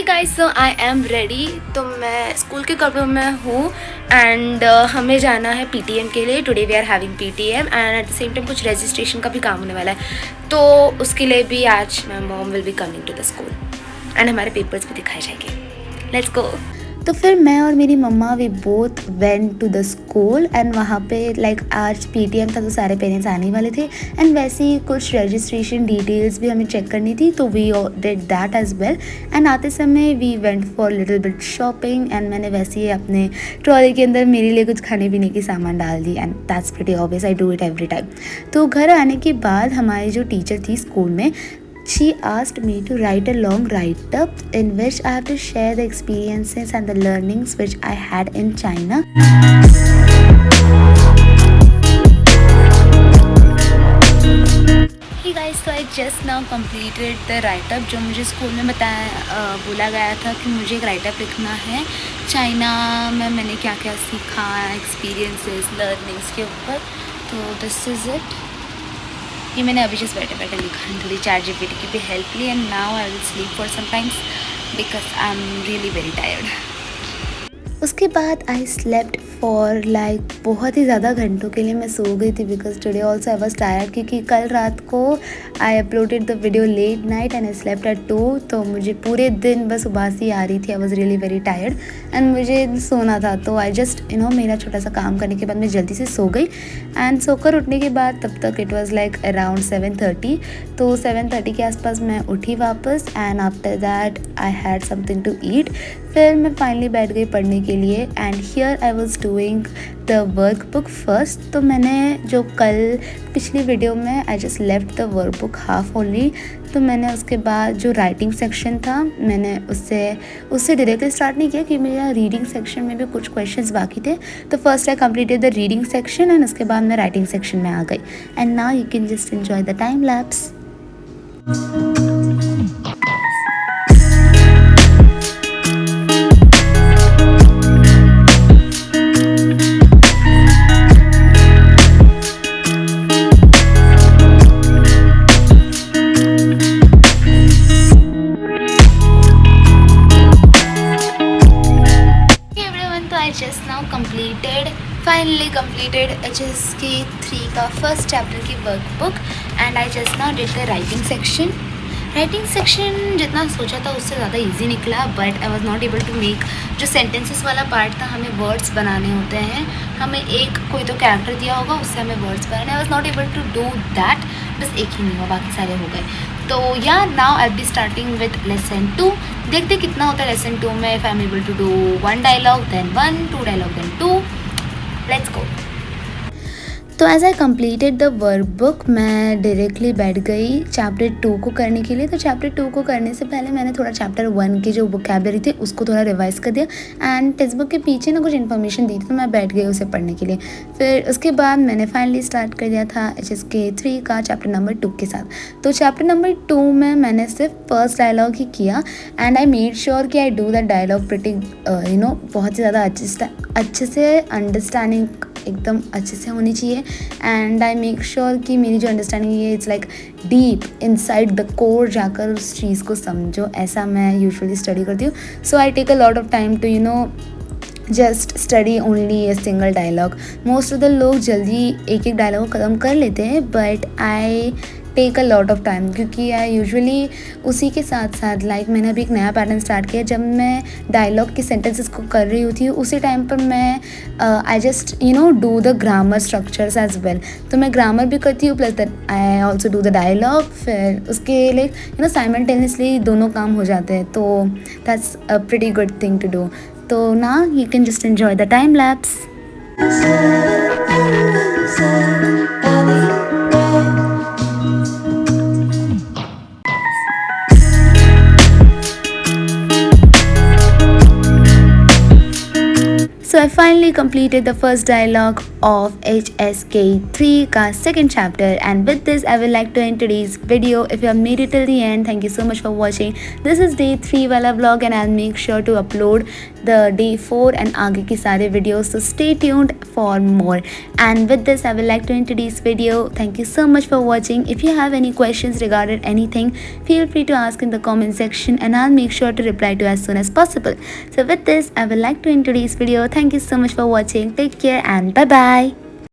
Guys, so I am ready. तो मैं school के कपड़ों में हूँ एंड हमें जाना है पीटीएम के लिए। Today we are having PTM and at the same time कुछ रजिस्ट्रेशन का भी काम होने वाला है, तो उसके लिए भी आज my mom will be coming to the school and हमारे पेपर्स भी दिखाए जाएंगे। Let's go. तो फिर मैं और मेरी मम्मा we both went to the school and वहाँ पे आज पीटीएम था तो सारे पेरेंट्स आने वाले थे एंड वैसे ही कुछ रजिस्ट्रेशन डिटेल्स भी हमें चेक करनी थी, तो we did that as well. And आते समय we went for little bit shopping and मैंने वैसे ही अपने ट्रॉली के अंदर मेरे लिए कुछ खाने पीने की सामान डाल दी and that's pretty obvious, I do it every time. तो घर आने के बाद हमारी जो टीचर थी स्कूल में, she asked me to write a long write-up in which I have to share the experiences and the learnings which I had in China. Hey guys, so I just now completed the write-up जो मुझे school में बोला गया था कि मुझे एक write-up लिखना है चाइना में मैंने क्या क्या सीखा, एक्सपीरियंसेस, लर्निंग्स के ऊपर। तो दिस इज़ इट। ये मैंने अभी जस्ट बैठे बैठे लिखा है, थोड़ी चैट जीपीटी की भी हेल्प ली and now I will sleep for some times because I am really very tired. उसके बाद आई स्लेप्ट फॉर बहुत ही ज़्यादा घंटों के लिए मैं सो गई थी because today also I was tired, क्योंकि कल रात को I uploaded the video late night and I slept at 2, तो मुझे पूरे दिन बस उबासी आ रही थी। I was really very tired and मुझे सोना था, तो आई जस्ट मेरा छोटा सा काम करने के बाद मैं जल्दी से सो गई एंड सोकर उठने के बाद तब तक इट वॉज़ अराउंड 7:30, तो 7:30 के आसपास मैं उठी वापस and after that I had something to eat. फिर मैं फाइनली बैठ गई पढ़ने के लिए and here I was doing the workbook first. तो मैंने जो कल पिछली वीडियो में I just left the workbook half only, तो मैंने उसके बाद जो राइटिंग सेक्शन था मैंने उससे डायरेक्टली स्टार्ट नहीं किया कि मेरा रीडिंग सेक्शन में भी कुछ क्वेश्चंस बाकी थे। तो first I completed the reading section and उसके बाद मैं राइटिंग सेक्शन में आ गई and now you can just enjoy the time lapse. Finally completed HSK 3 का फर्स्ट चैप्टर की workbook and I just now did the writing section. Writing section जितना सोचा था उससे ज़्यादा इजी निकला, but I was not able to make जो sentences वाला पार्ट था, हमें वर्ड्स बनाने होते हैं, हमें कोई तो कैरेक्टर दिया होगा उससे हमें वर्ड्स बनाने, I was not able to do that. बस एक ही नहीं हुआ, बाकी सारे हो गए। तो या now I be starting with lesson 2। देखते कितना होता है लेसन 2 में। If I am able to do 1 dialogue then 1, 2 dialogue then 2। Let's go. तो as I completed the workbook मैं डायरेक्टली बैठ गई चैप्टर 2 को करने के लिए। तो चैप्टर 2 को करने से पहले मैंने थोड़ा चैप्टर 1 की जो वोकैबुलरी थी उसको थोड़ा रिवाइज़ कर दिया एंड टेक्स्ट बुक के पीछे ना कुछ इन्फॉर्मेशन दी थी, तो मैं बैठ गई उसे पढ़ने के लिए। फिर उसके बाद मैंने फाइनली स्टार्ट कर दिया था HSK 3 का चैप्टर नंबर 2 के साथ। तो चैप्टर नंबर 2 में मैंने सिर्फ फर्स्ट डायलॉग ही किया एंड आई मेड श्योर कि I do that dialogue pretty बहुत ही ज़्यादा अच्छे से अंडरस्टैंडिंग एकदम अच्छे से होनी चाहिए एंड आई मेक श्योर कि मेरी जो अंडरस्टैंडिंग है it's deep inside the core जाकर उस चीज़ को समझो। ऐसा मैं यूजुअली स्टडी करती हूँ। So I take a lot of time to just study only a single dialogue. Most of the लोग जल्दी एक डायलॉग को ख़त्म कर लेते हैं, but I take a lot of time, क्योंकि आई यूजुअली उसी के साथ साथ मैंने अभी एक नया पैटर्न स्टार्ट किया। जब मैं डायलॉग की सेंटेंसेस को कर रही होती हूँ उसी टाइम पर मैं I just do the grammar structures as well. तो मैं ग्रामर भी करती हूँ plus that I also do the dialogue. फिर उसके साइमल्टेनियसली दोनों काम हो जाते हैं, तो that's a pretty good thing to do. तो ना you can just enjoy the time lapse. So I finally completed the first dialogue of HSK3 का second chapter, and with this I would like to end today's video. If you have made it till the end, thank you so much for watching. This is day 3 वाला vlog and I'll make sure to upload the day 4 and आगे की सारे videos, so stay tuned for more. And with this I would like to end today's video. Thank you so much for watching. If you have any questions regarding anything, feel free to ask in the comment section and I'll make sure to reply to as soon as possible. So with this I would like to end today's video. Thank you so much for watching. Take care and bye bye.